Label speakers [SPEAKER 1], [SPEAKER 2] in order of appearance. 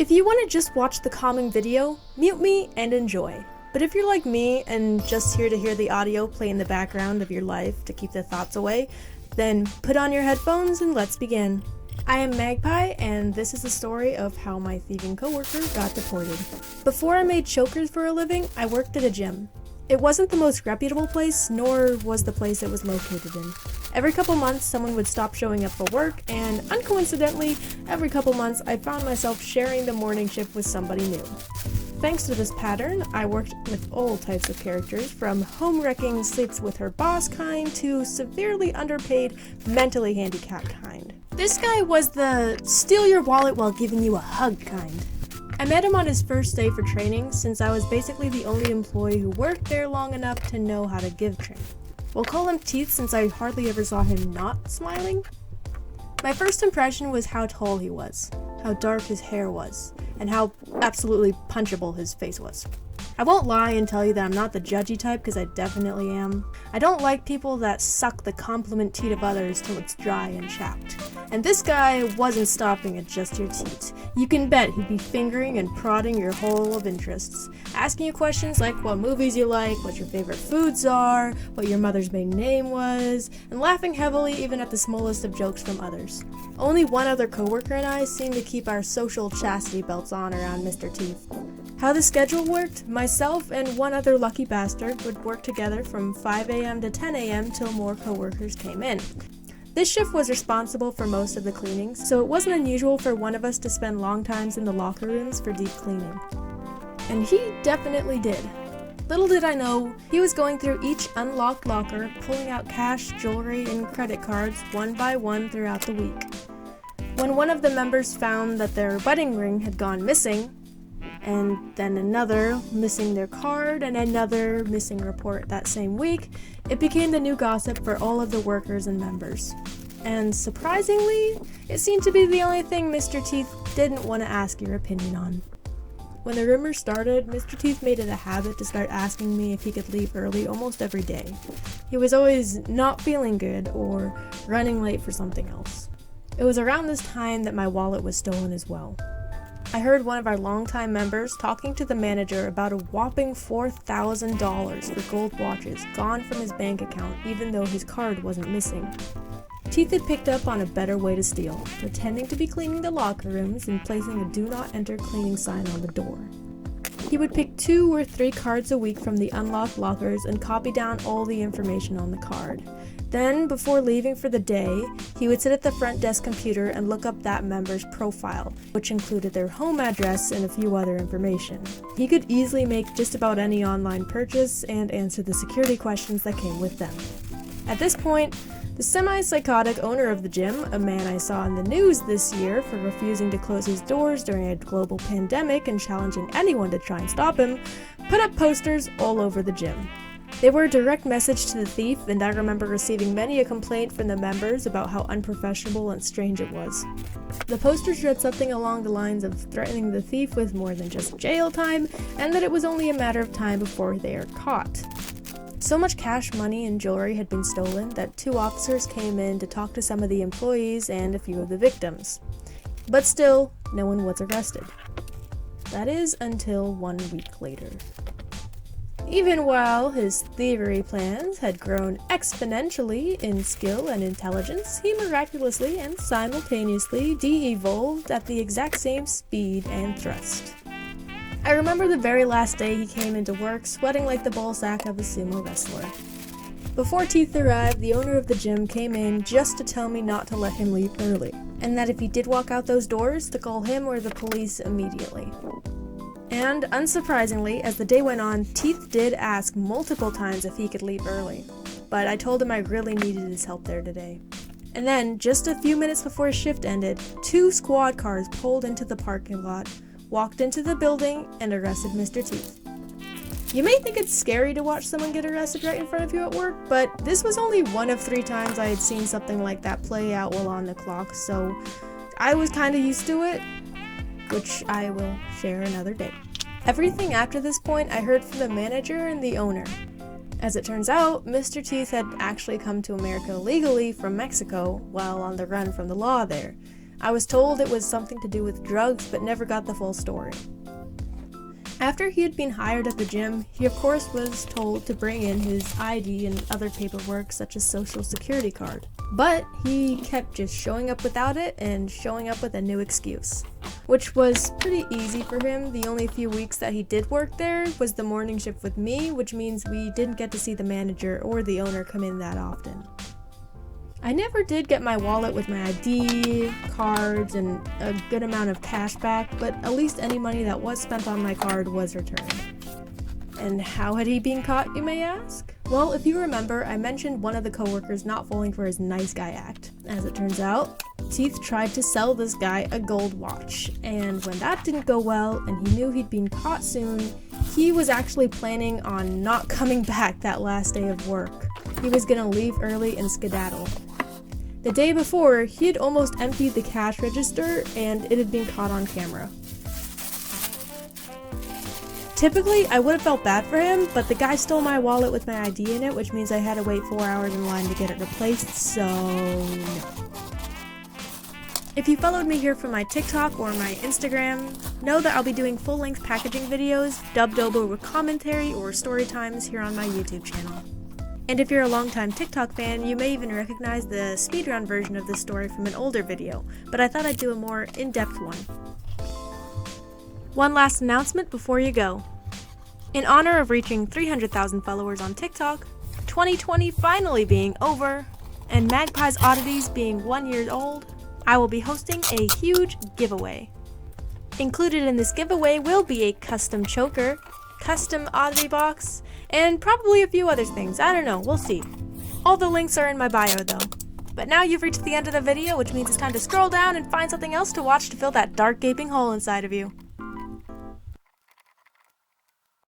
[SPEAKER 1] If you want to just watch the calming video, mute me and enjoy. But if you're like me and just here to hear the audio play in the background of your life to keep the thoughts away, then put on your headphones and let's begin. I am Magpie, and this is the story of how my thieving coworker got deported. Before I made chokers for a living, I worked at a gym. It wasn't the most reputable place, nor was the place it was located in. Every couple months, someone would stop showing up for work, and uncoincidentally, every couple months, I found myself sharing the morning shift with somebody new. Thanks to this pattern, I worked with all types of characters, from home-wrecking sleeps with her boss kind to severely underpaid, mentally handicapped kind. This guy was the steal your wallet while giving you a hug kind. I met him on his first day for training, since I was basically the only employee who worked there long enough to know how to give training. We'll call him Teeth since I hardly ever saw him not smiling. My first impression was how tall he was, how dark his hair was, and how absolutely punchable his face was. I won't lie and tell you that I'm not the judgy type, because I definitely am. I don't like people that suck the compliment teat of others till it's dry and chapped. And this guy wasn't stopping at just your teat. You can bet he'd be fingering and prodding your whole of interests, asking you questions like what movies you like, what your favorite foods are, what your mother's maiden name was, and laughing heavily even at the smallest of jokes from others. Only one other coworker and I seemed to keep our social chastity belts on around Mr. Teeth. How the schedule worked? Myself and one other lucky bastard would work together from 5 a.m. to 10 a.m. till more coworkers came in. This shift was responsible for most of the cleaning, so it wasn't unusual for one of us to spend long times in the locker rooms for deep cleaning. And he definitely did. Little did I know, he was going through each unlocked locker, pulling out cash, jewelry, and credit cards one by one throughout the week. When one of the members found that their wedding ring had gone missing, and then another missing their card, and another missing report that same week, it became the new gossip for all of the workers and members. And surprisingly, it seemed to be the only thing Mr. Teeth didn't want to ask your opinion on. When the rumors started, Mr. Teeth made it a habit to start asking me if he could leave early almost every day. He was always not feeling good or running late for something else. It was around this time that my wallet was stolen as well. I heard one of our longtime members talking to the manager about a whopping $4,000 for gold watches gone from his bank account even though his card wasn't missing. Teeth had picked up on a better way to steal, pretending to be cleaning the locker rooms and placing a do not enter cleaning sign on the door. He would pick 2 or 3 cards a week from the unlocked lockers and copy down all the information on the card. Then, before leaving for the day, he would sit at the front desk computer and look up that member's profile, which included their home address and a few other information. He could easily make just about any online purchase and answer the security questions that came with them. At this point, the semi-psychotic owner of the gym, a man I saw in the news this year for refusing to close his doors during a global pandemic and challenging anyone to try and stop him, put up posters all over the gym. They were a direct message to the thief, and I remember receiving many a complaint from the members about how unprofessional and strange it was. The posters read something along the lines of threatening the thief with more than just jail time, and that it was only a matter of time before they are caught. So much cash, money, and jewelry had been stolen that 2 officers came in to talk to some of the employees and a few of the victims. But still, no one was arrested. That is until 1 week later. Even while his thievery plans had grown exponentially in skill and intelligence, he miraculously and simultaneously de-evolved at the exact same speed and thrust. I remember the very last day he came into work, sweating like the ballsack of a sumo wrestler. Before Teeth arrived, the owner of the gym came in just to tell me not to let him leave early, and that if he did walk out those doors, to call him or the police immediately. And, unsurprisingly, as the day went on, Teeth did ask multiple times if he could leave early, but I told him I really needed his help there today. And then, just a few minutes before his shift ended, 2 squad cars pulled into the parking lot, walked into the building, and arrested Mr. Teeth. You may think it's scary to watch someone get arrested right in front of you at work, but this was only one of 3 times I had seen something like that play out while on the clock, so I was kinda used to it, which I will share another day. Everything after this point I heard from the manager and the owner. As it turns out, Mr. Teeth had actually come to America illegally from Mexico while on the run from the law there. I was told it was something to do with drugs, but never got the full story. After he had been hired at the gym, he of course was told to bring in his ID and other paperwork such as social security card. But he kept just showing up without it and showing up with a new excuse. Which was pretty easy for him. The only few weeks that he did work there was the morning shift with me, which means we didn't get to see the manager or the owner come in that often. I never did get my wallet with my ID, cards, and a good amount of cash back, but at least any money that was spent on my card was returned. And how had he been caught, you may ask? Well, if you remember, I mentioned one of the coworkers not falling for his nice guy act. As it turns out, Teeth tried to sell this guy a gold watch, and when that didn't go well and he knew he'd been caught soon, he was actually planning on not coming back that last day of work. He was gonna leave early and skedaddle. The day before, he had almost emptied the cash register and it had been caught on camera. Typically, I would have felt bad for him, but the guy stole my wallet with my ID in it, which means I had to wait 4 hours in line to get it replaced, so no. If you followed me here from my TikTok or my Instagram, know that I'll be doing full-length packaging videos, dubbed over with commentary or story times here on my YouTube channel. And if you're a longtime TikTok fan, you may even recognize the speedrun version of this story from an older video, but I thought I'd do a more in-depth one. One last announcement before you go. In honor of reaching 300,000 followers on TikTok, 2020 finally being over, and Magpie's Oddities being 1 year old, I will be hosting a huge giveaway. Included in this giveaway will be a custom choker, custom oddity box, and probably a few other things. I don't know, we'll see. All the links are in my bio though. But now you've reached the end of the video, which means it's time to scroll down and find something else to watch to fill that dark gaping hole inside of you.